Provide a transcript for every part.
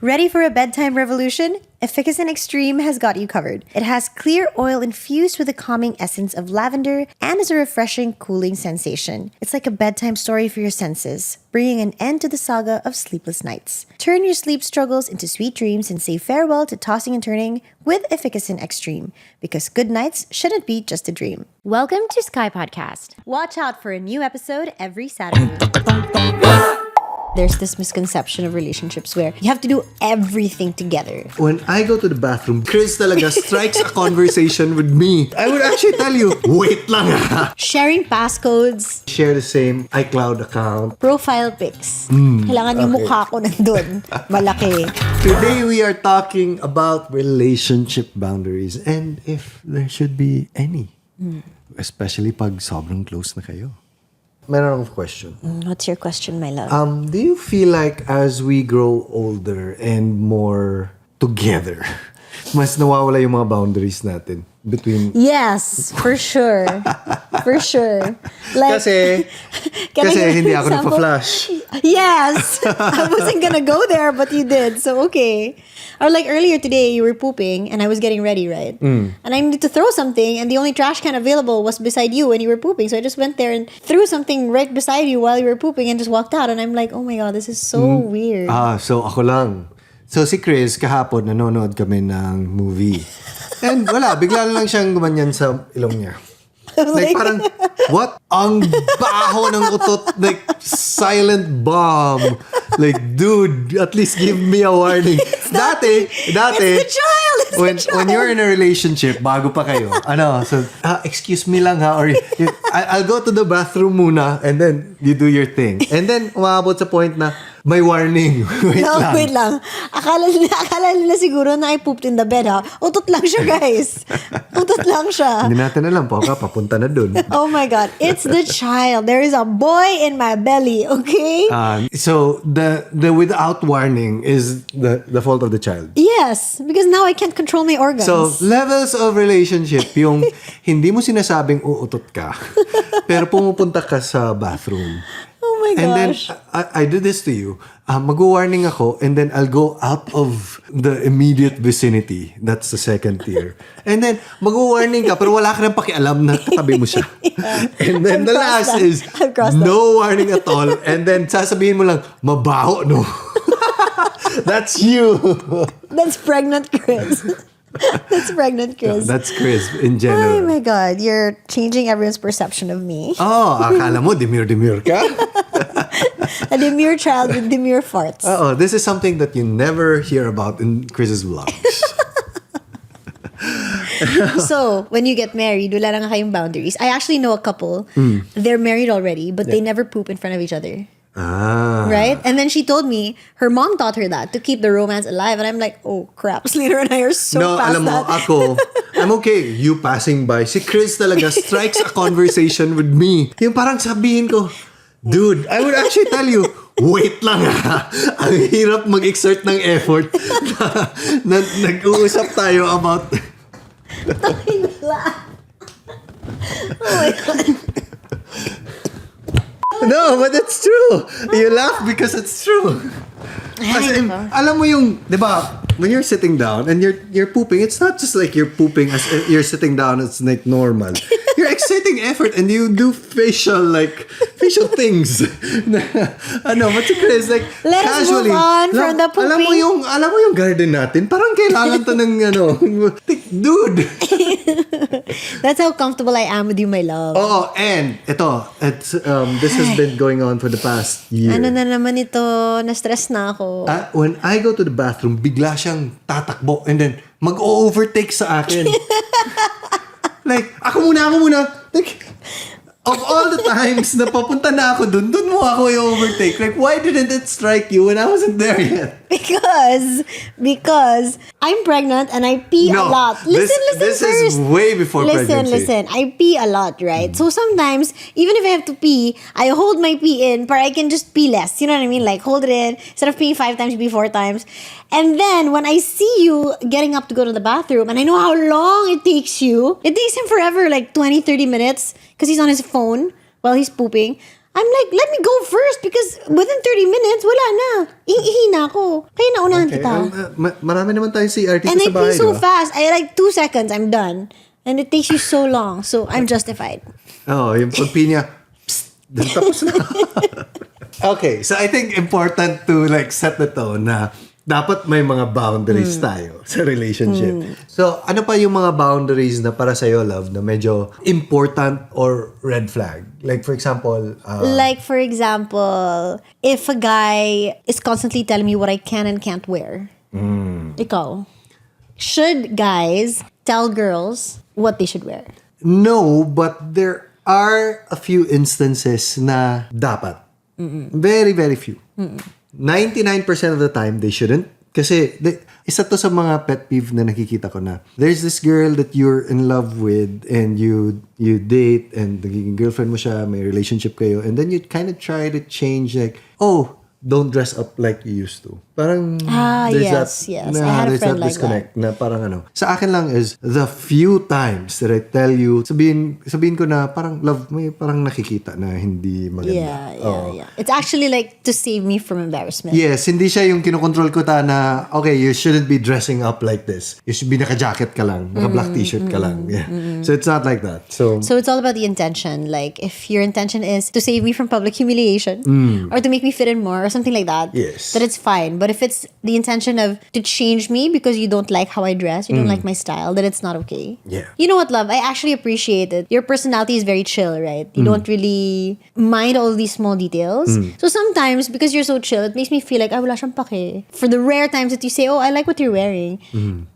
Ready for a bedtime revolution? Efficacent Extreme has got you covered. It has clear oil infused with the calming essence of lavender and is a refreshing, cooling sensation. It's like a bedtime story for your senses, bringing an end to the saga of sleepless nights. Turn your sleep struggles into sweet dreams and say farewell to tossing and turning with Efficacent Extreme, because good nights shouldn't be just a dream. Welcome to Sky Podcast. Watch out for a new episode every Saturday. There's this misconception of relationships where you have to do everything together. When I go to the bathroom, Kryz talaga strikes a conversation with me. I would actually tell you, wait lang ha. Sharing passcodes. Share the same iCloud account. Profile pics. Kailangan yung mukha ko nandun. Malaki. Today we are talking about relationship boundaries and if there should be any. Especially pag sobrang close na kayo. Meron akong question. What's your question, my love? Do you feel like as we grow older and more together, mas nawawala yung mga boundaries natin between... Yes, for sure. For sure. Like, Kasi hindi ako nagpa-flash. Yes! I wasn't gonna go there, but you did. So, okay. Or like earlier today, you were pooping and I was getting ready, right? And I needed to throw something and the only trash can available was beside you when you were pooping. So I just went there and threw something right beside you while you were pooping and just walked out. And I'm like, oh my God, this is so weird. So ako lang. So si Kryz, kahapon, nanonood kami ng movie. And wala, bigla lang siyang gumanyan sa ilong niya. Like parang, what? Ang baho ng utot. Like, silent bomb. Like, dude, at least give me a warning. Dati, It's the child! when you're in a relationship, bago pa kayo, so, excuse me lang ha, or I'll go to the bathroom muna, and then you do your thing. And then, umabot sa point na, may warning. Wait lang. Akala nila siguro na I pooped in the bed, ha? Utot lang siya, guys. Utot lang siya. Hindi natin alam po, papunta na dun. Oh my God. It's the child. There is a boy in my belly, okay? So, the without warning is the fault of the child. Yes, because now I can't control my organs. So, levels of relationship, yung hindi mo sinasabing uutot ka, pero pumupunta ka sa bathroom. Oh my And gosh. then, I do this to you. Mag-warning ako, and then I'll go out of the immediate vicinity. That's the second tier. And then, mag-warning ka, pero wala ka nang pakialam na katabi mo siya. And then, the last is, no warning at all. And then, sasabihin mo lang, mabaho, no? That's you. That's pregnant Kryz. That's pregnant Kryz. That's Kryz in Oh general. my God, you're changing everyone's perception of me. Oh, akala mo, demure ka? A demure child with demure farts. This is something that you never hear about in Kryz's vlogs. So, when you get married, wala lang kayong boundaries. I actually know a couple. They're married already, but they never poop in front of each other. Right? And then she told me her mom taught her that to keep the romance alive. And I'm like, oh crap, Slater and I are so past alam mo, that. ako, I'm okay. You passing by. Si Kryz talaga strikes a conversation with me. Yung parang sabihin ko, dude, I would actually tell you, wait lang ha. Ang hirap mag-exert ng effort na nag-uusap tayo about... Oh my God. No, but it's true. You laugh because it's true. Kasi, alam mo yung, di ba, when you're sitting down and you're pooping, it's not just like you're pooping as you're sitting down, it's like normal. You're exerting effort and you do facial things. But si Kryz, like, Let us casually. move on from the pooping. Alam mo yung garden natin, parang kailangan to ng, dude. That's how comfortable I am with you, my love. Oh, and this has been going on for the past year. Ano na naman ito? Na-stress na ako. When I go to the bathroom, bigla siyang tatakbo and then mag-overtake sa akin. Like, ako muna. Like, of all the times na papunta na ako dun mo ako i-overtake. Like, why didn't it strike you when I wasn't there yet? Because I'm pregnant and I pee a lot. Listen this first. is way before pregnancy. Listen. I pee a lot, right? So sometimes, even if I have to pee, I hold my pee in, but I can just pee less. You know what I mean? Like, hold it in. Instead of peeing 5 times, pee 4 times. And then, when I see you getting up to go to the bathroom, and I know how long it takes you, it takes him forever, like 20, 30 minutes, because he's on his phone while he's pooping. I'm like, let me go first because within 30 minutes, wala na. Ihi na ako. Kaya naunahan kita. Marami naman tayo CRT And sa I bahay, pee so diba? fast. I like 2 seconds, I'm done. And it takes you so long. So I'm justified. Yung pagpi niya, psst, tapos na. Okay, so I think important to like set the tone na dapat may mga boundaries tayo sa relationship. So, ano pa yung mga boundaries na para sa'yo, love, na medyo important or red flag? Like, for example... Like, for example, if a guy is constantly telling me what I can and can't wear. Ikaw, should guys tell girls what they should wear? No, but there are a few instances na dapat. Very, very few. 99% of the time, they shouldn't. Kasi, isa to sa mga pet peeve na nakikita ko na there's this girl that you're in love with and you date and nagiging girlfriend mo siya, may relationship kayo, and then you kind of try to change like, oh, don't dress up like you used to. Parang there's yes. I had a friend like disconnect na parang ano. Sa akin lang is the few times that I tell you, sabihin ko na parang love, may parang nakikita na hindi maganda. Yeah. It's actually like to save me from embarrassment. Yes, hindi siya yung kinokontrol ko na, okay, you shouldn't be dressing up like this. You should be naka-jacket ka lang, naka-black t-shirt ka lang. Yeah. So it's not like that. So it's all about the intention. Like, if your intention is to save me from public humiliation or to make me fit in more or something like that, yes, that it's fine. But if it's the intention of to change me because you don't like how I dress, you don't like my style, then it's not okay. Yeah. You know what, love? I actually appreciate it. Your personality is very chill, right? You don't really mind all these small details. So sometimes, because you're so chill, it makes me feel like, wala siyang pake. For the rare times that you say, oh, I like what you're wearing,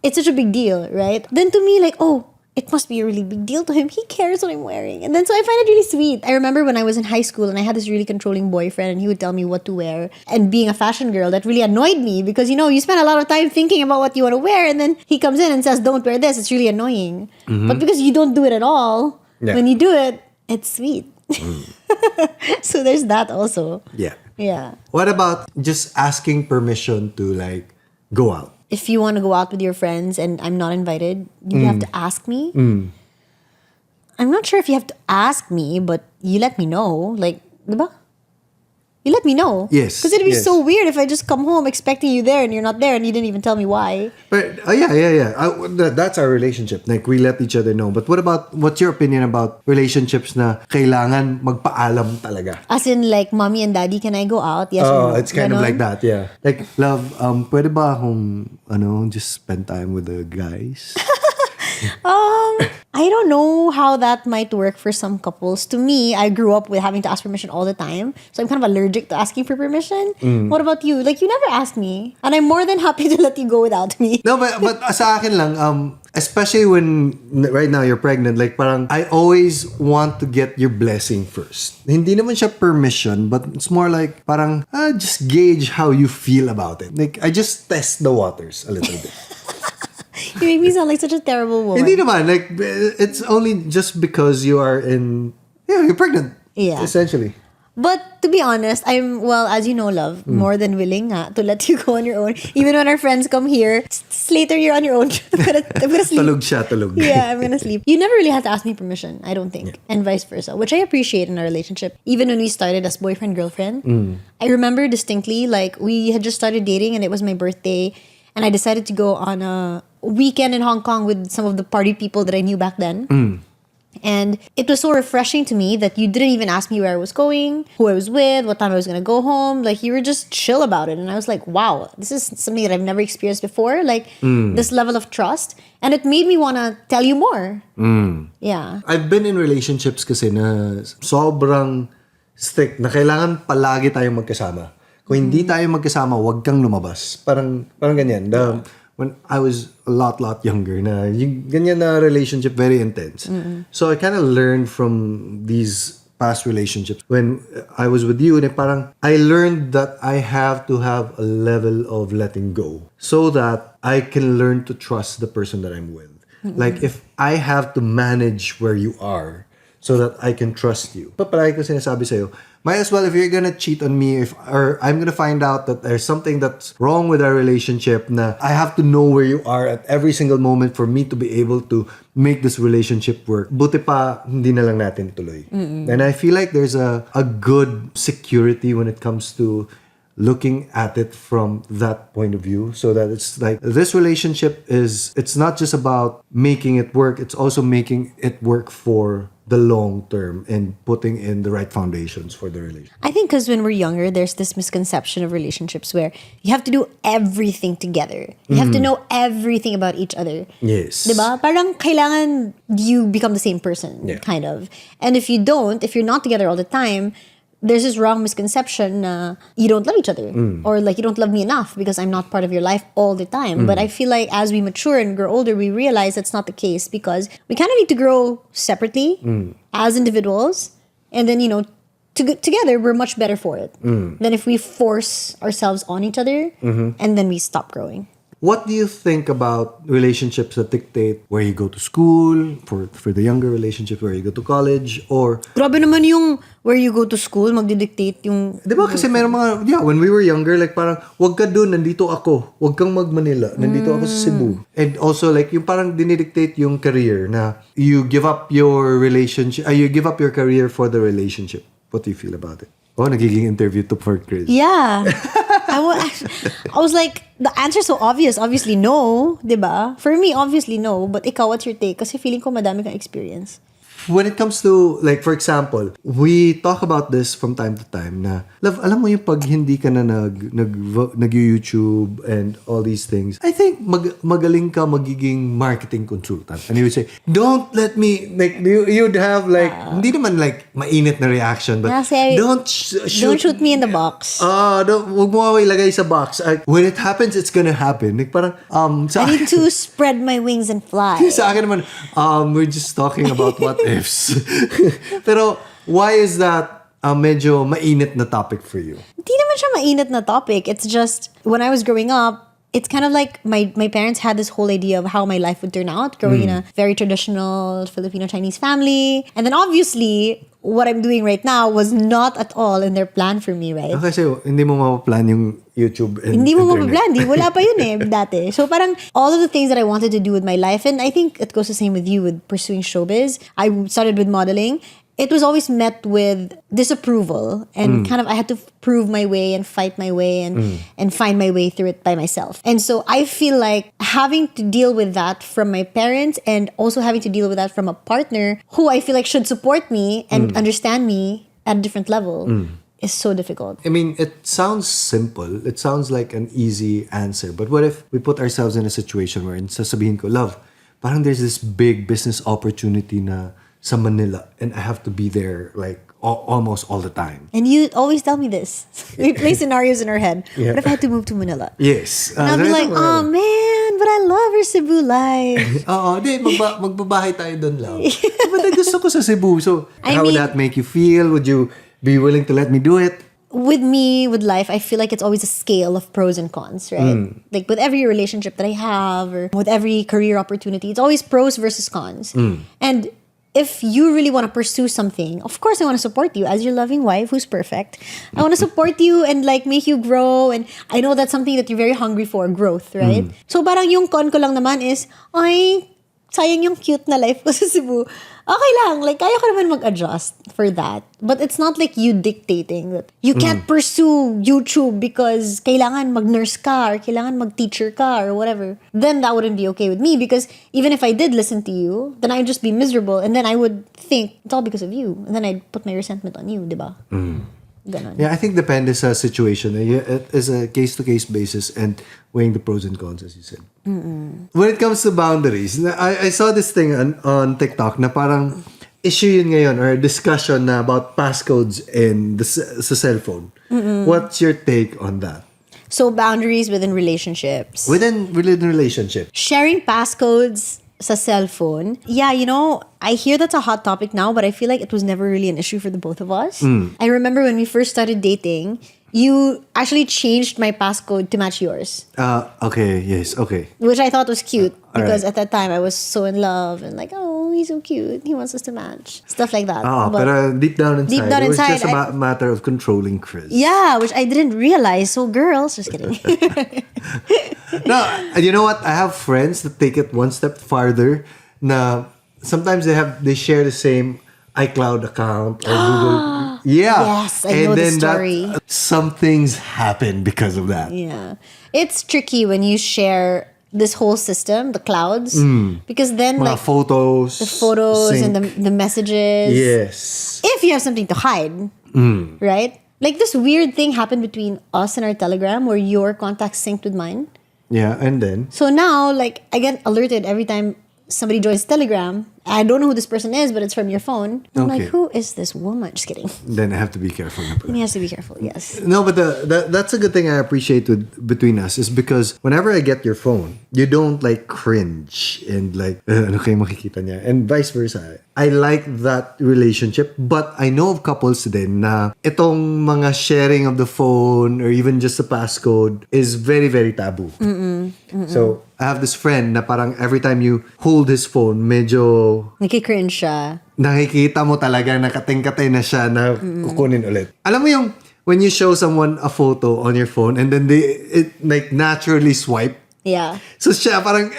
it's such a big deal, right? Then to me, like, oh, it must be a really big deal to him. He cares what I'm wearing. And then so I find it really sweet. I remember when I was in high school and I had this really controlling boyfriend and he would tell me what to wear. And being a fashion girl, that really annoyed me because, you spend a lot of time thinking about what you want to wear and then he comes in and says, don't wear this. It's really annoying. But because you don't do it at all, when you do it, it's sweet. So there's that also. Yeah. What about just asking permission to like go out? If you want to go out with your friends and I'm not invited, you have to ask me. I'm not sure if you have to ask me, but you let me know. Like, diba? You let me know. Yes. Because it'd be so weird if I just come home expecting you there and you're not there and you didn't even tell me why. But that's our relationship. Like, we let each other know. But what's your opinion about relationships na kailangan magpaalam talaga? As in, like, mommy and daddy, can I go out? Yes or no? It's kind of like that, yeah. Like, love, pwede ba akong, just spend time with the guys? I don't know how that might work for some couples. To me, I grew up with having to ask permission all the time. So I'm kind of allergic to asking for permission. What about you? Like, you never ask me. And I'm more than happy to let you go without me. No, but sa akin lang, especially when right now you're pregnant, like parang I always want to get your blessing first. Hindi naman siya permission, but it's more like parang just gauge how you feel about it. Like, I just test the waters a little bit. You make me sound like such a terrible woman. Hindi naman. Like, it's only just because you're pregnant. Yeah. Essentially. But to be honest, I'm, as you know, love, more than willing to let you go on your own. Even when our friends come here, Slater, you're on your own. I'm gonna sleep. Tulog. Yeah, I'm gonna sleep. You never really had to ask me permission, I don't think. Yeah. And vice versa, which I appreciate in our relationship. Even when we started as boyfriend-girlfriend, I remember distinctly, like, we had just started dating and it was my birthday. And I decided to go on a weekend in Hong Kong with some of the party people that I knew back then. And it was so refreshing to me that you didn't even ask me where I was going, who I was with, what time I was going to go home. Like, you were just chill about it. And I was like, wow, this is something that I've never experienced before. Like, this level of trust. And it made me want to tell you more. Yeah. I've been in relationships kasi na sobrang strict na kailangan palagi tayong magkasama. Kung hindi tayo magkasama, wag kang lumabas. Parang ganyan. When I was a lot younger, na yung ganyan na relationship, very intense. So I kind of learned from these past relationships. When I was with you, parang I learned that I have to have a level of letting go so that I can learn to trust the person that I'm with. Like, if I have to manage where you are, so that I can trust you. But palagi ko sinasabi sa'yo, might as well, if you're gonna cheat on me, or I'm gonna find out that there's something that's wrong with our relationship, na I have to know where you are at every single moment for me to be able to make this relationship work. Buti pa, hindi na lang natin tuloy. And I feel like there's a good security when it comes to looking at it from that point of view, so that it's like this relationship it's not just about making it work, it's also making it work for the long term and putting in the right foundations for the relationship. I think because when we're younger, there's this misconception of relationships where you have to do everything together. You have to know everything about each other. Yes. Diba? Parang kailangan you become the same person, kind of. And if you don't, if you're not together all the time, there's this wrong misconception you don't love each other, or like you don't love me enough because I'm not part of your life all the time. But I feel like as we mature and grow older, we realize that's not the case, because we kind of need to grow separately as individuals, and then together we're much better for it than if we force ourselves on each other and then we stop growing. What do you think about relationships that dictate where you go to school, for the younger relationship, where you go to college, or... Grabe naman yung where you go to school, magdidictate yung... Di ba kasi meron mga, when we were younger, like parang, wag ka dun, nandito ako. Wag kang mag-Manila, nandito ako sa Cebu. And also, like, yung parang dinidictate yung career na you give up your relationship, you give up your career for the relationship. What do you feel about it? Oh, nagiging interview to for Kryz. Yeah. I was like, the answer's so obvious. Obviously, no. Diba? For me, obviously, no. But ikaw, what's your take? Kasi feeling ko madami kang experience. When it comes to, like, for example, we talk about this from time to time na, love, alam mo yung pag hindi ka na nag-YouTube and all these things, I think magaling ka magiging marketing consultant. And you would say, don't let me, like, you'd have, like, hindi naman, like, mainit na reaction, but don't shoot me in the box. Wag mo ako ilagay sa box. When it happens, it's gonna happen. Like, parang, I need to spread my wings and fly. Sa akin naman, we're just talking about what ifs. Pero why is that medyo mainit na topic for you? Hindi naman siya mainit na topic. It's just, when I was growing up, it's kind of like my parents had this whole idea of how my life would turn out, growing in a very traditional Filipino-Chinese family. And then obviously, what I'm doing right now was not at all in their plan for me, right? Kasi hindi mo mapaplan yung YouTube and hindi mo internet. mapaplan. Wala pa yun dati. So parang all of the things that I wanted to do with my life, and I think it goes the same with you with pursuing showbiz. I started with modeling. It was always met with disapproval, and kind of I had to prove my way and fight my way and find my way through it by myself. And so I feel like having to deal with that from my parents, and also having to deal with that from a partner who I feel like should support me and understand me at a different level is so difficult. I mean, it sounds simple. It sounds like an easy answer. But what if we put ourselves in a situation where sasabihin ko, love, parang there's this big business opportunity na sa Manila, and I have to be there like almost all the time. And you always tell me this. We play scenarios in our head. Yeah. What if I had to move to Manila? Yes. And I'll be like, oh man, but I love your Cebu life. Oo, magbabahay tayo doon lang. But gusto ko sa Cebu. So, how would that make you feel? Would you be willing to let me do it? With me, with life, I feel like it's always a scale of pros and cons, right? Like with every relationship that I have, or with every career opportunity, it's always pros versus cons. And if you really want to pursue something, of course I want to support you as your loving wife who's perfect. I want to support you and like make you grow, and I know that's something that you're very hungry for, growth, right? So parang yung con ko lang naman is, ay, sayang yung cute na life ko sa Cebu. Okay lang, like kaya ko naman mag-adjust for that. But it's not like you dictating that you can't pursue YouTube because kailangan mag-nurse ka or kailangan mag-teacher ka or whatever. Then that wouldn't be okay with me, because even if I did listen to you, then I'd just be miserable, and then I would think it's all because of you, and then I'd put my resentment on you, diba? Ganon. Yeah, I think depende sa situation. It is a case-to-case basis and weighing the pros and cons, as you said. When it comes to boundaries, I saw this thing on TikTok na parang issue yun ngayon, or discussion na about passcodes in sa cellphone. What's your take on that? So boundaries within relationships. Within relationship. Sharing passcodes sa cellphone. Yeah, I hear that's a hot topic now, but I feel like it was never really an issue for the both of us. I remember when we first started dating, you actually changed my passcode to match yours. Okay, yes, okay. Which I thought was cute, because right. at that time I was so in love and like, oh, he's so cute. He wants us to match. Stuff like that. Pero deep down inside, it was inside, just a matter of controlling Kryz. Yeah, which I didn't realize. So girls, just kidding. No, you know what? I have friends that take it one step farther. Na sometimes they share the same iCloud account or Google. Yeah. Yes, I know the story. Some things happen because of that. Yeah. It's tricky when you share this whole system, the clouds, because then Mga photos. the photos sync. and the messages. Yes. If you have something to hide, right? Like this weird thing happened between us and our Telegram where your contacts synced with mine. Yeah, and then? So now, like, I get alerted every time somebody joins Telegram. I don't know who this person is, but it's from your phone. I'm like, who is this woman? Just kidding. Then I have to be careful. Then he has to be careful, yes. No, but that's a good thing I appreciate between us is because whenever I get your phone, you don't like cringe and like, ano kayo makikita niya? And vice versa. I like that relationship, but I know of couples din na itong mga sharing of the phone or even just the passcode is very, very taboo. So, I have this friend na parang every time you hold his phone, medyo Nakikringe siya. nakikita mo talaga nakatingkatay na siya na kukunin ulit. Alam mo yung when you show someone a photo on your phone and then it like naturally swipe. Yeah. So siya parang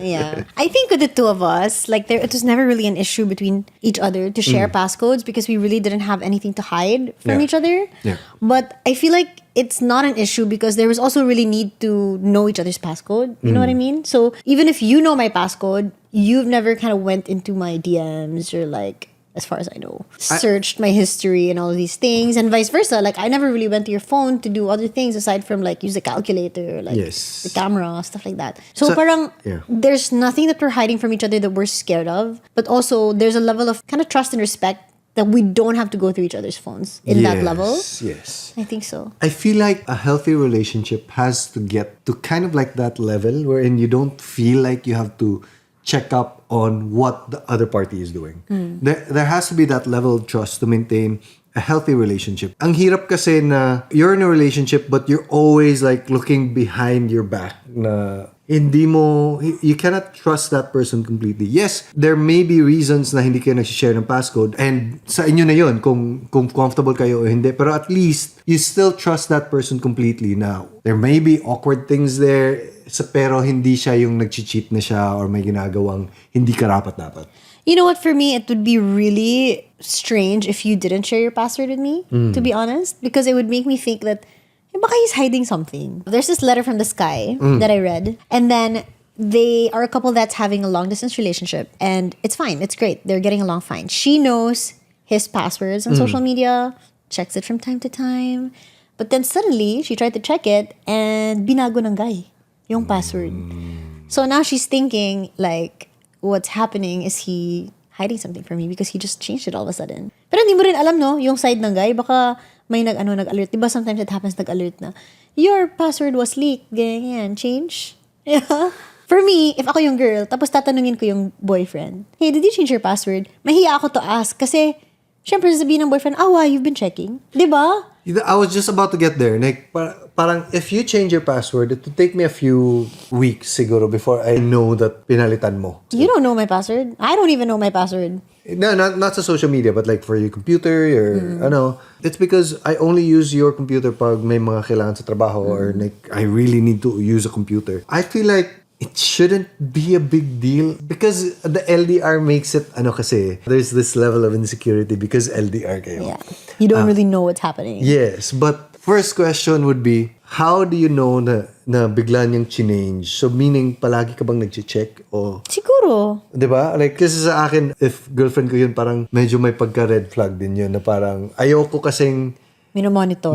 Yeah. I think with the two of us, like it was never really an issue between each other to share passcodes because we really didn't have anything to hide from each other. Yeah. But I feel like it's not an issue because there was also really need to know each other's passcode. You know what I mean? So even if you know my passcode, you've never kind of went into my DMs or like, as far as I know, searched my history and all of these things, and vice versa. Like I never really went to your phone to do other things aside from like use the calculator, or, like the camera, stuff like that. So parang there's nothing that we're hiding from each other that we're scared of, but also there's a level of kind of trust and respect that we don't have to go through each other's phones in that level. Yes. I think so. I feel like a healthy relationship has to get to kind of like that level wherein you don't feel like you have to check up on what the other party is doing. There has to be that level of trust to maintain a healthy relationship. Ang hirap kasi na you're in a relationship but you're always like looking behind your back na you cannot trust that person completely. Yes, there may be reasons na hindi kayo nag-share ng passcode and sa inyo na yun kung comfortable kayo o hindi, pero at least you still trust that person completely. Now, there may be awkward things there pero hindi siya yung nag-cheat na siya or may ginagawang hindi karapat-dapat. You know what, for me, it would be really strange if you didn't share your password with me, to be honest, because it would make me think that baka he's hiding something. There's this letter from the sky that I read, and then they are a couple that's having a long distance relationship, and it's fine, it's great, they're getting along fine. She knows his passwords on social media, checks it from time to time, but then suddenly she tried to check it and binago ng guy yung password. So now she's thinking like, what's happening is he hiding something from me because he just changed it all of a sudden. Pero hindi mo rin alam, no, yung side ng guy, baka may nag-alert. Diba sometimes it happens, nag-alert na, your password was leaked, ganyan, change. Yeah. For me, if ako yung girl, tapos tatanungin ko yung boyfriend, hey, did you change your password? Mahiya ako to ask kasi, syempre sasabihin ng boyfriend, why, you've been checking? Diba? I was just about to get there. Like, parang if you change your password, it would take me a few weeks siguro before I know that pinalitan mo. You don't know my password. I don't even know my password. No, not sa social media, but like for your computer or ano. It's because I only use your computer pag may mga kailangan sa trabaho or like I really need to use a computer. I feel like it shouldn't be a big deal because the LDR makes it ano kasi there's this level of insecurity because LDR kayo. Yeah. You don't really know what's happening. Yes, but first question would be, how do you know na bigla niyang chinange? So meaning, palagi ka bang nag-check? O, Siguro. diba? Like, kasi sa akin, if girlfriend ko yun, parang medyo may pagka-red flag din yun na parang ayoko kasing Minomonitor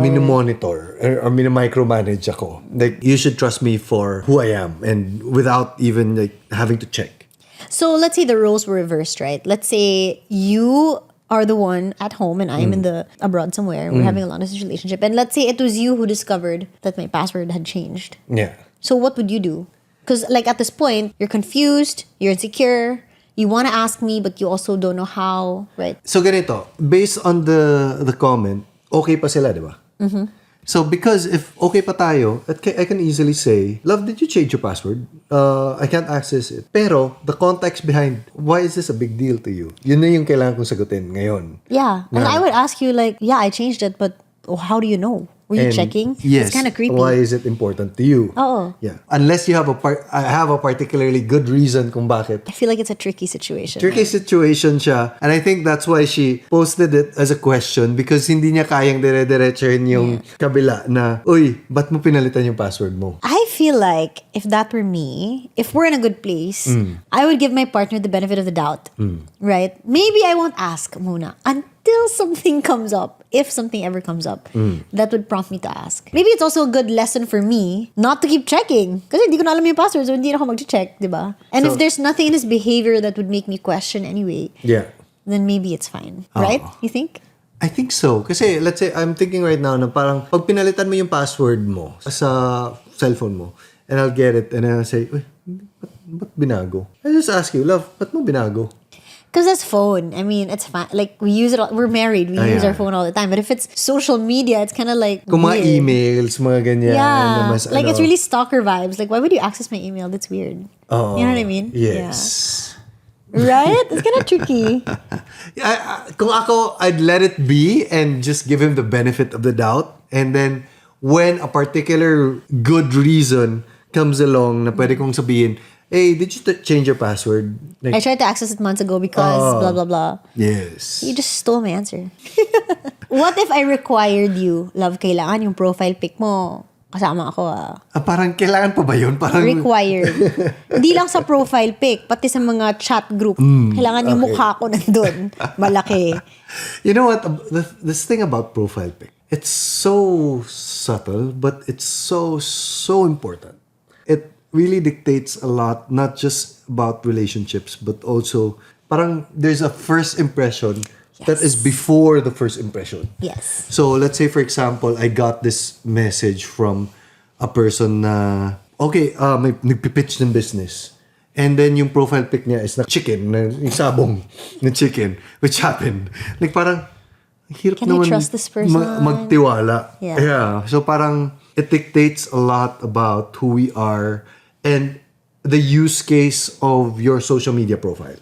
or micromanage ako. Like, you should trust me for who I am and without even like having to check. So let's say the roles were reversed, right? Let's say you are the one at home and I'm in the abroad somewhere. We're having a long distance relationship. And let's say it was you who discovered that my password had changed. Yeah. So what would you do? Because like at this point, you're confused, you're insecure, you want to ask me, but you also don't know how, right? So ganito, based on the comment, okay pa sila, di ba? So because if okay pa tayo, I can easily say, love, did you change your password? I can't access it. Pero the context behind, why is this a big deal to you? Yun na yung kailangan kong sagutin ngayon. Yeah. And I would ask you like, yeah, I changed it, but how do you know? Were you checking? Yes. It's kind of creepy. Why is it important to you? Oo. Yeah. Unless you have I have a particularly good reason kung bakit. I feel like it's a tricky situation. Tricky situation siya. And I think that's why she posted it as a question because hindi niya kayang dire-diretsahin yung kabila na, uy, ba't mo pinalitan yung password mo? I feel like if that were me, if we're in a good place, I would give my partner the benefit of the doubt. Right? Maybe I won't ask muna until something comes up. If something ever comes up, that would prompt me to ask. Maybe it's also a good lesson for me not to keep checking. Kasi hindi ko na alam yung password, so hindi na ako mag-check, di ba? And if there's nothing in his behavior that would make me question anyway, then maybe it's fine. Right? You think? I think so. Kasi let's say, I'm thinking right now na parang pag pinalitan mo yung password mo sa cellphone mo, and I'll get it, and I'll say, uy, ba't binago? I'll just ask you, love, ba't mo binago? Because that's phone. I mean, it's fine. Like, we use it all. We're married. We use our phone all the time. But if it's social media, it's kind of like Kung mga weird. emails, mga ganyan. Yeah. Na mas, like, it's really stalker vibes. Like, why would you access my email? That's weird. Oh, you know what I mean? Yes. Yeah. Right? It's kind of tricky. Kung ako, I'd let it be and just give him the benefit of the doubt. And then, when a particular good reason comes along na pwede kong sabihin, hey, did you change your password? Like, I tried to access it months ago because blah, blah, blah. Yes. You just stole my answer. What if I required you, love, kailangan yung profile pic mo? Kasama ako Parang kailangan pa ba yun? Parang, required. Hindi lang sa profile pic, pati sa mga chat group. Kailangan yung mukha ko nandun. Malaki. You know what? This thing about profile pic, it's so subtle, but it's so important. It really dictates a lot, not just about relationships, but also parang there's a first impression that is before the first impression. Yes. So let's say, for example, I got this message from a person na, okay, may nagpipitch ng business. And then yung profile pic niya is na chicken, na yung sabong na chicken, which happened. Like parang, hirap Can I naman trust this person? Magtiwala. Yeah. So parang, it dictates a lot about who we are and the use case of your social media profile.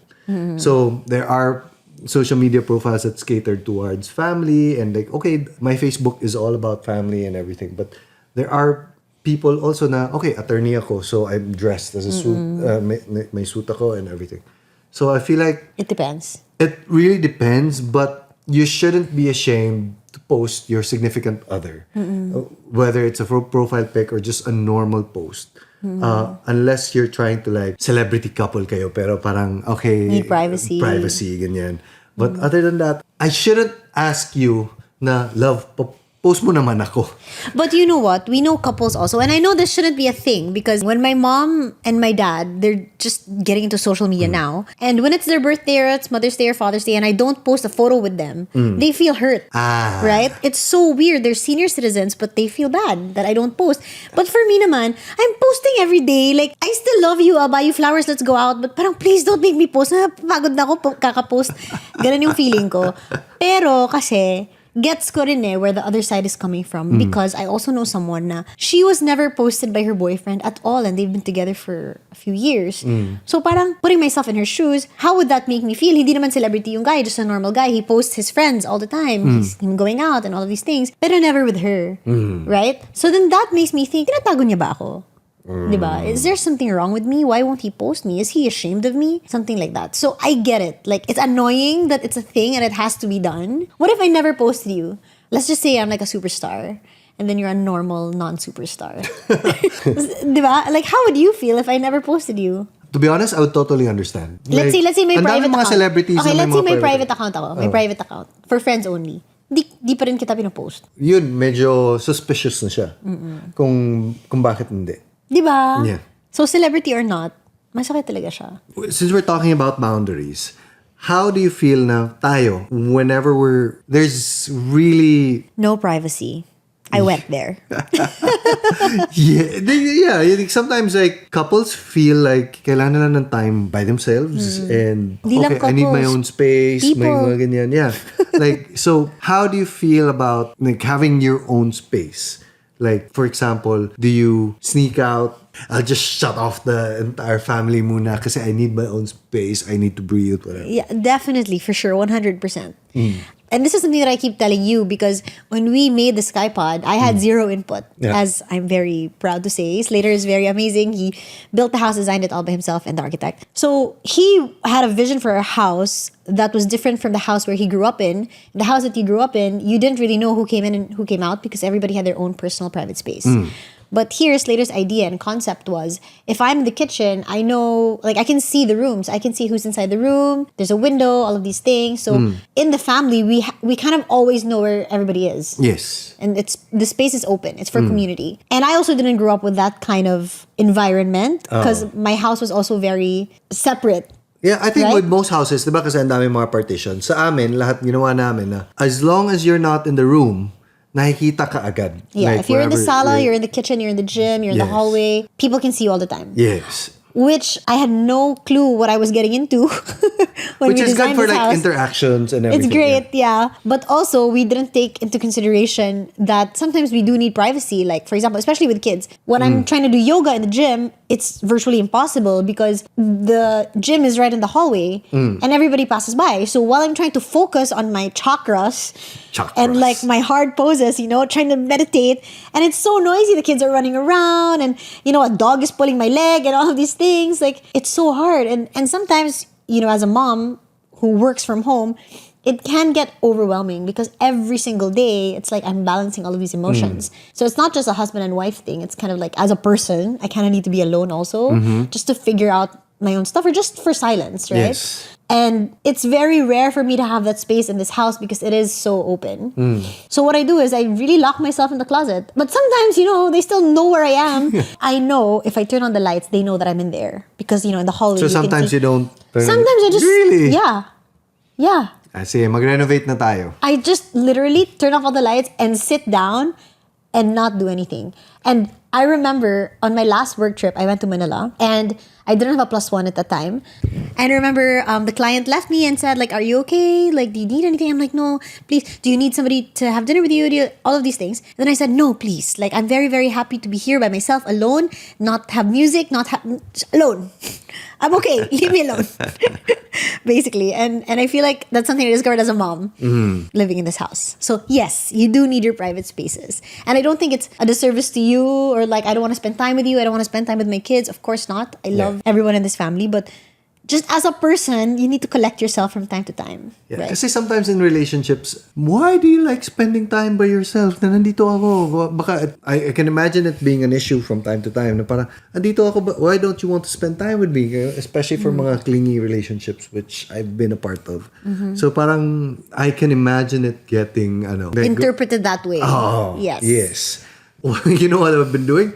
So there are social media profiles that's catered towards family and like, okay, my Facebook is all about family and everything. But there are people also na, okay, attorney ako, so I'm dressed as a suit, may suit ako and everything. So I feel like It depends. it really depends, but you shouldn't be ashamed to post your significant other. Whether it's a profile pic or just a normal post. Unless you're trying to like celebrity couple kayo pero parang okay, Need privacy. Ganyan. But other than that, I shouldn't ask you na, love, post mo naman ako. But you know what? We know couples also. And I know this shouldn't be a thing because when my mom and my dad, they're just getting into social media now. And when it's their birthday or it's Mother's Day or Father's Day and I don't post a photo with them, they feel hurt. Right? It's so weird. They're senior citizens, but they feel bad that I don't post. But for me naman, I'm posting every day. Like, I still love you. I'll buy you flowers. Let's go out. But parang please don't make me post. Pagod na ako kakapost. Ganun yung feeling ko. Pero kasi, gets ko rin where the other side is coming from because I also know someone na she was never posted by her boyfriend at all and they've been together for a few years. So parang putting myself in her shoes, how would that make me feel? Hindi naman celebrity yung guy, just a normal guy. He posts his friends all the time. He's him going out and all of these things. Pero never with her. Right? So then that makes me think, tinatago niya ba ako? Diba? Is there something wrong with me? Why won't he post me? Is he ashamed of me? Something like that. So I get it. Like, it's annoying that it's a thing and it has to be done. What if I never posted you? Let's just say I'm like a superstar and then you're a normal non-superstar. Diba? Like, how would you feel if I never posted you? To be honest, I would totally understand. Let's say my ang private daming mga account. celebrities Okay, na let's say mga may private account ako. May private account. For friends only. Di pa rin kita pinopost. Yun, medyo suspicious na siya. Kung bakit hindi. Diba? Yeah. So, celebrity or not, masakit talaga siya. Since we're talking about boundaries, how do you feel na tayo whenever there's really No privacy. I went there. Yeah. I think sometimes like couples feel like kailangan nila ng time by themselves and Di lang I need my couples, own space. May people. mga ganyan. Yeah. Like, so how do you feel about like having your own space? Like, for example, do you sneak out? I'll just shut off the entire family muna kasi I need my own space. I need to breathe, whatever. Yeah, definitely, for sure, 100%. And this is something that I keep telling you because when we made the Skypod, I had zero input, as I'm very proud to say. Slater is very amazing. He built the house, designed it all by himself, and the architect. So he had a vision for a house that was different from the house where he grew up in. The house that he grew up in, you didn't really know who came in and who came out because everybody had their own personal private space. But here, Slater's idea and concept was, if I'm in the kitchen, I know, like I can see the rooms. I can see who's inside the room. There's a window, all of these things. So in the family, we kind of always know where everybody is. Yes. And the space is open. It's for community. And I also didn't grow up with that kind of environment because my house was also very separate. Yeah, I think Right? with most houses, di ba kasi ang dami mga partition. Sa amin, lahat ginawa namin na as long as you're not in the room, nakikita ka agad. Yeah, Like, if you're in the wherever sala, you're in the kitchen, you're in the gym, you're in the Yes. hallway, people can see you all the time. Yes. Which I had no clue what I was getting into when Which we is good designed for this like house. interactions and everything. It's great, yeah. But also, we didn't take into consideration that sometimes we do need privacy. Like, for example, especially with kids, when I'm trying to do yoga in the gym, it's virtually impossible because the gym is right in the hallway and everybody passes by. So while I'm trying to focus on my chakras. And like my hard poses, trying to meditate, and it's so noisy. The kids are running around, and a dog is pulling my leg, and all of these things. Like, it's so hard, and sometimes as a mom who works from home, it can get overwhelming because every single day it's like I'm balancing all of these emotions. So it's not just a husband and wife thing. It's kind of like, as a person, I kind of need to be alone also, just to figure out my own stuff, or just for silence, right? Yes. And it's very rare for me to have that space in this house because it is so open. So what I do is I really lock myself in the closet. But sometimes, they still know where I am. I know if I turn on the lights, they know that I'm in there. Because, in the hallway, So sometimes you don't... Sometimes I just... Really? Yeah. Yeah. Sige, mag-renovate na tayo. I just literally turn off all the lights and sit down and not do anything. And I remember on my last work trip, I went to Manila and I didn't have a +1 at that time. And I remember the client left me and said, like, are you okay? Like, do you need anything? I'm like, no, please. Do you need somebody to have dinner with you? All of these things. And then I said, no, please. Like, I'm very, very happy to be here by myself, alone, not have music, alone. I'm okay. Leave me alone. Basically. And I feel like that's something I discovered as a mom living in this house. So yes, you do need your private spaces. And I don't think it's a disservice to you, or like, I don't want to spend time with you. I don't want to spend time with my kids. Of course not. I love everyone in this family. But just as a person, you need to collect yourself from time to time. Yeah, Right? kasi sometimes in relationships, why do you like spending time by yourself? Na nandito ako. Baka, I can imagine it being an issue from time to time. Na parang, nandito ako, but why don't you want to spend time with me? Especially for mga clingy relationships, which I've been a part of. So parang, I can imagine it getting, like, Interpreted that way. Oh, Yes. yes. You know what I've been doing?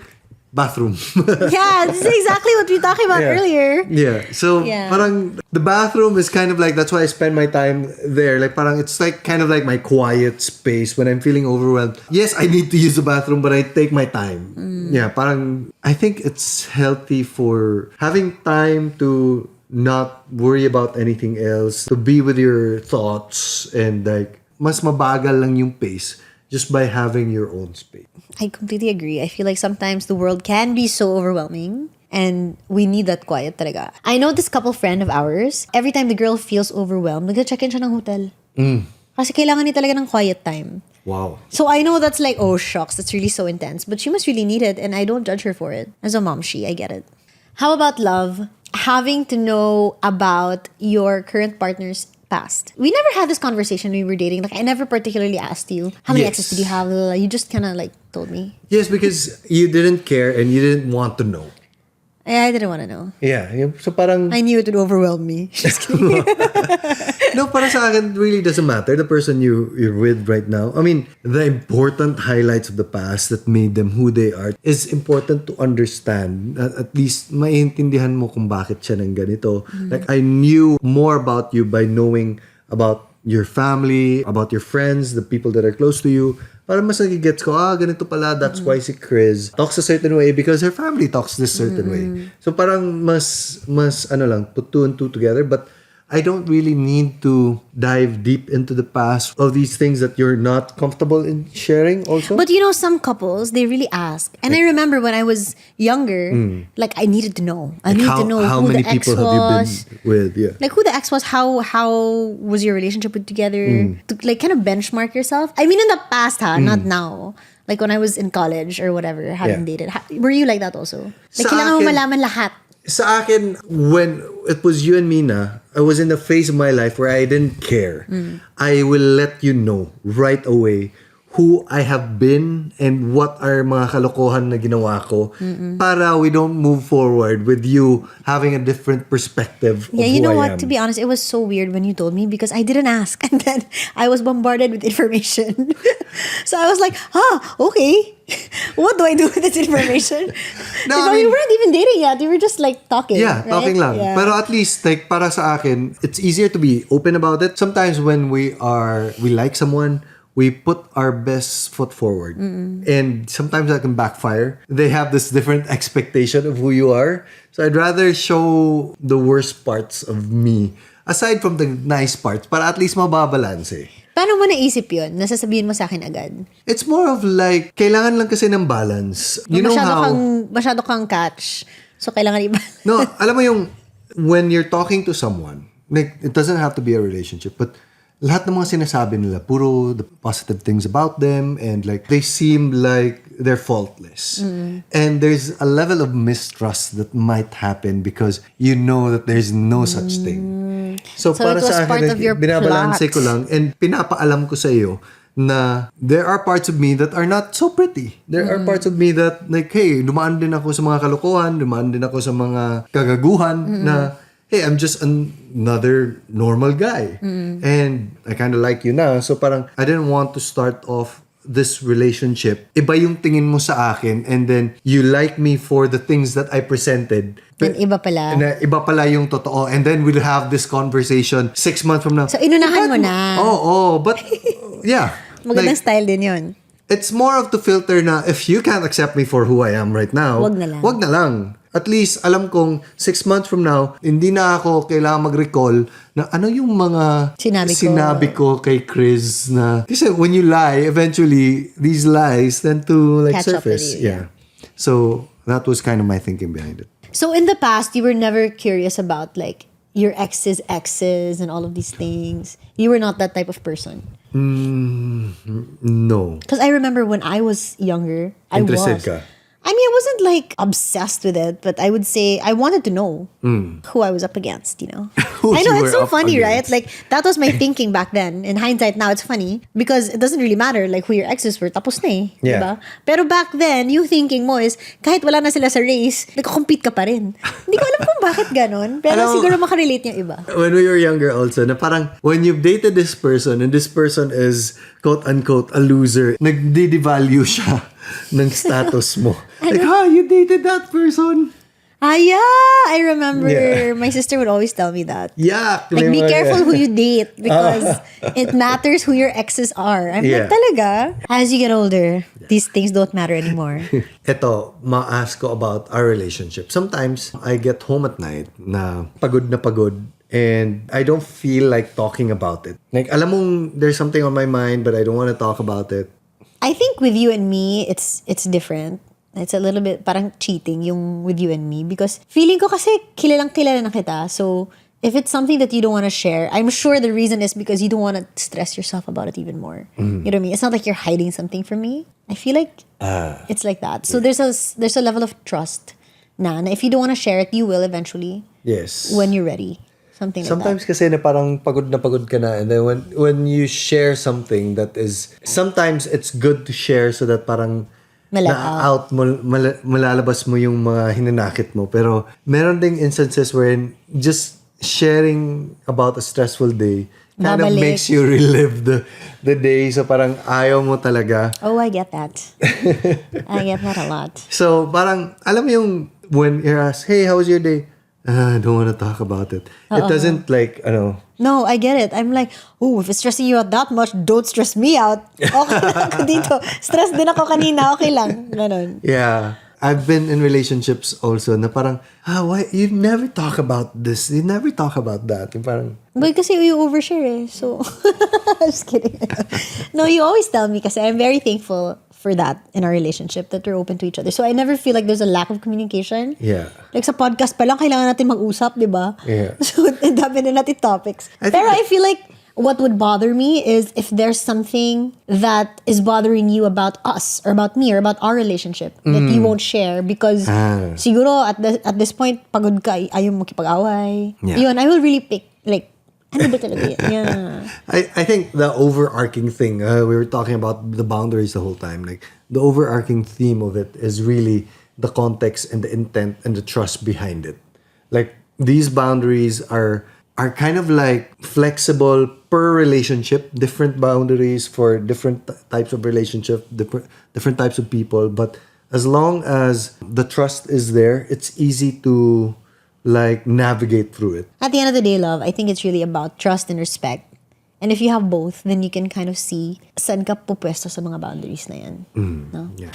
Bathroom. Yeah, this is exactly what we were talking about earlier. Yeah. So, Yeah. parang the bathroom is kind of like, that's why I spend my time there. Like, parang it's like kind of like my quiet space when I'm feeling overwhelmed. Yes, I need to use the bathroom, but I take my time. Yeah, parang I think it's healthy for having time to not worry about anything else, to be with your thoughts, and like, mas mabagal lang yung pace just by having your own space. I completely agree. I feel like sometimes the world can be so overwhelming and we need that quiet talaga. I know this couple friend of ours, every time the girl feels overwhelmed, nag-check-in siya ng hotel. Kasi kailangan niya talaga ng quiet time. Wow. So I know that's like, oh shucks, that's really so intense. But she must really need it and I don't judge her for it. As a mom, I get it. How about love? Having to know about your current partner's past. We never had this conversation when we were dating. Like, I never particularly asked you, how many exes did you have? You just kind of like told me. Yes, because you didn't care and you didn't want to know. I didn't want to know. Yeah. So parang... I knew it would overwhelm me. Just kidding. No, para sa akin, it really doesn't matter the person you're with right now. I mean, the important highlights of the past that made them who they are is important to understand. At least, maiintindihan mo kung bakit siya nang ganito. Like, I knew more about you by knowing about your family, about your friends, the people that are close to you, Parang mas nagigets ko, ganito pala, that's why si Kryz talks a certain way because her family talks this certain way. So parang mas put two and two together. But I don't really need to dive deep into the past of these things that you're not comfortable in sharing also. But some couples, they really ask. And I remember when I was younger, like I needed to know. I needed to know how who many the ex people was. have you been with? Yeah. Like who the ex was, how was your relationship put together? To like kind of benchmark yourself. I mean in the past, not now. Like when I was in college or whatever, having dated. Were you like that also? Like Sa kailangan mo akin- malaman lahat. Sa akin, when it was you and me na, I was in a phase of my life where I didn't care. I will let you know right away who I have been and what are mga kalokohan na ginawa ko para we don't move forward with you having a different perspective of Yeah, you who know I what? am. To be honest, it was so weird when you told me because I didn't ask. And then I was bombarded with information. So I was like, okay. What do I do with this information? No, Because I we mean- weren't even dating yet. We were just like talking. Yeah, right? talking lang. Yeah. Pero at least, like, para sa akin, it's easier to be open about it. Sometimes when we like someone, we put our best foot forward. And sometimes that can backfire. They have this different expectation of who you are. So I'd rather show the worst parts of me aside from the nice parts para at least mababalance eh. Paano mo naisip yun? Nasasabihin mo sa akin agad? It's more of like, kailangan lang kasi ng balance. You know how... Masyado kang catch. So kailangan iba. No, alam mo yung when you're talking to someone, like it doesn't have to be a relationship, but lahat ng mga sinasabi nila, puro the positive things about them and like they seem like they're faultless. And there's a level of mistrust that might happen because you know that there's no such thing. So So para it was sa part akin, of your binabalanse plot. ko lang and pinapaalam ko sa iyo na there are parts of me that are not so pretty. There are parts of me that like, hey, dumaan din ako sa mga kalokohan, dumaan din ako sa mga kagaguhan na, hey, I'm just another normal guy. And I kind of like you now. So parang, I didn't want to start off this relationship. Iba yung tingin mo sa akin and then you like me for the things that I presented. And iba pala. Na iba pala yung totoo. And then we'll have this conversation 6 months from now. So inunahan mo na. But yeah. Magandang Like, style din yun. it's more of the filter na if you can't accept me for who I am right now, Wag na lang. wag na lang. At least, alam kong 6 months from now, hindi na ako kailangan mag-recall na ano yung mga Sinabi ko kay Kryz na... Kasi when you lie, eventually, these lies tend to like Catch up with surface. you, yeah. So, that was kind of my thinking behind it. So in the past, you were never curious about like your ex's exes and all of these things. You were not that type of person. No. Because I remember when I was younger, Interested ka? I mean, I wasn't like obsessed with it, but I would say I wanted to know who I was up against, Who I know, you it's were so up funny, right? against. Like, that was my thinking back then. In hindsight, now it's funny because it doesn't really matter like who your exes were. Tapos na eh. Yeah. Diba? Pero back then, yung thinking mo is, kahit wala na sila sa race, nagko-compete ka pa rin. Hindi ko alam kung bakit ganon. Pero Alam mo- siguro makarelate yung iba. When we were younger also, na parang when you've dated this person and this person is quote-unquote a loser, nagdi-devalue siya ng status mo. Like, you dated that person? Ah, yeah! I remember Yeah. my sister would always tell me that. Yeah. Like, be careful who you date because it matters who your exes are. I'm like, Yeah. talaga? As you get older, these things don't matter anymore. Ito, ma-ask ko about our relationship. Sometimes, I get home at night na pagod and I don't feel like talking about it. Like, alam mong there's something on my mind but I don't want to talk about it. I think with you and me, it's different. It's a little bit parang cheating yung with you and me because feeling ko kasi kilalang kilala na kita. So if it's something that you don't want to share, I'm sure the reason is because you don't want to stress yourself about it even more. You know what I mean? It's not like you're hiding something from me. I feel like it's like that. So there's a level of trust na if you don't want to share it, you will eventually Yes. when you're ready. Something like Sometimes kasi na parang pagod ka na and then when you share something that is sometimes it's good to share so that parang Out. malalabas mo yung mga hinanakit mo. Pero meron ding instances wherein just sharing about a stressful day kind of Babalik. makes you relive the day. So parang ayaw mo talaga. Oh, I get that. I get that a lot. So parang alam mo yung when you're asked, hey, how was your day? I don't want to talk about it. It doesn't like, No, I get it. I'm like, if it's stressing you out that much, don't stress me out. Okay lang ako dito. Stress din ako kanina, okay lang. Ganon. yeah. I've been in relationships also na parang, why, you never talk about this. You never talk about that. Yung parang, But kasi you overshare eh. So, just kidding. No, you always tell me kasi I'm very thankful for that in our relationship, that we're open to each other. So I never feel like there's a lack of communication. yeah. Like sa podcast pa lang, kailangan natin mag-usap, di ba? Yeah. So, ang dami na natin topics. I think Pero I feel like what would bother me is if there's something that is bothering you about us or about me or about our relationship that you won't share because siguro at this point, pagod ka, ayaw mo makipag-away. Yeah. Yun, I will really pick, like, ano ba talaga yan? Yeah. I think the overarching thing, we were talking about the boundaries the whole time. Like, the overarching theme of it is really the context and the intent and the trust behind it. Like, these boundaries are kind of like flexible per relationship, different boundaries for different types of relationship, different types of people. But as long as the trust is there, it's easy to like navigate through it. At the end of the day, love, I think it's really about trust and respect. And if you have both, then you can kind of see saan ka pupwesto sa mga boundaries na yan. No? Yeah.